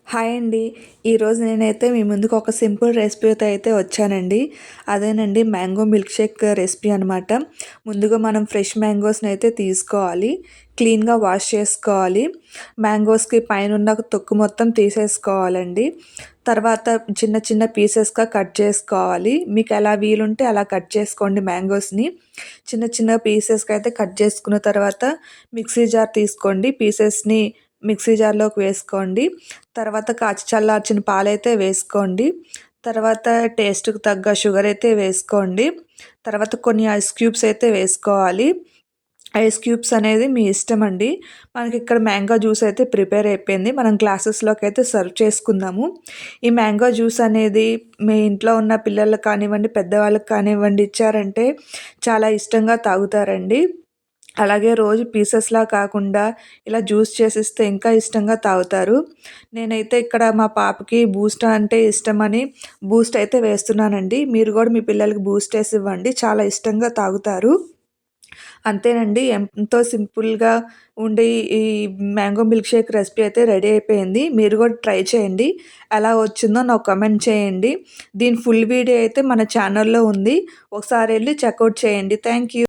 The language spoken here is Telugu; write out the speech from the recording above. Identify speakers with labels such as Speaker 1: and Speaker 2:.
Speaker 1: హాయ్ అండి. ఈరోజు నేనైతే మీ ముందుకు ఒక సింపుల్ రెసిపీతో అయితే వచ్చానండి. అదేనండి మ్యాంగో మిల్క్ షేక్ రెసిపీ అనమాట. ముందుగా మనం ఫ్రెష్ మ్యాంగోస్ని అయితే తీసుకోవాలి, క్లీన్గా వాష్ చేసుకోవాలి. మ్యాంగోస్కి పైన తొక్కు మొత్తం తీసేసుకోవాలండి. తర్వాత చిన్న చిన్న పీసెస్గా కట్ చేసుకోవాలి. మీకు ఎలా వీలుంటే అలా కట్ చేసుకోండి. మ్యాంగోస్ని చిన్న చిన్న పీసెస్గా అయితే కట్ చేసుకున్న తర్వాత మిక్సీ జార్ తీసుకోండి. పీసెస్ని మిక్సీ జార్లోకి వేసుకోండి. తర్వాత కాచి చల్లార్చిన పాలైతే వేసుకోండి. తర్వాత టేస్ట్‌కి తగ్గ షుగర్ అయితే వేసుకోండి. తర్వాత కొన్ని ఐస్ క్యూబ్స్ అయితే వేసుకోవాలి. ఐస్ క్యూబ్స్ అనేది మీ ఇష్టం అండి. మనకిక్కడ మ్యాంగో జ్యూస్ అయితే ప్రిపేర్ అయిపోయింది. మనం గ్లాసెస్‌లోకి అయితే సర్వ్ చేసుకుందాము. ఈ మ్యాంగో జ్యూస్ అనేది మీ ఇంట్లో ఉన్న పిల్లలకి కానివ్వండి, పెద్దవాళ్ళకి కానివ్వండి ఇచ్చారంటే చాలా ఇష్టంగా తాగుతారండి. అలాగే రోజు పీసెస్‌లా కాకుండా ఇలా జ్యూస్ చేసిస్తే ఇంకా ఇష్టంగా తాగుతారు. నేనైతే ఇక్కడ మా పాపకి బూస్ట్ అంటే ఇష్టమని బూస్ట్ అయితే వేస్తున్నానండి. మీరు గూడా మీ పిల్లలకి బూస్ట్ ఏసి ఇవ్వండి. చాలా ఇష్టంగా తాగుతారు. అంతేనండి. ఎంతో సింపుల్‌గా ఉండే ఈ మ్యాంగో మిల్క్ షేక్ రెసిపీ అయితే రెడీ అయిపోయింది. మీరు కూడా ట్రై చేయండి. ఎలా వచ్చిందో నాకు కామెంట్ చేయండి. దీని ఫుల్ వీడియో అయితే మన ఛానల్‌లో ఉంది. ఒకసారి ఎళ్లి చెక్‌ఔట్ చేయండి. Thank you.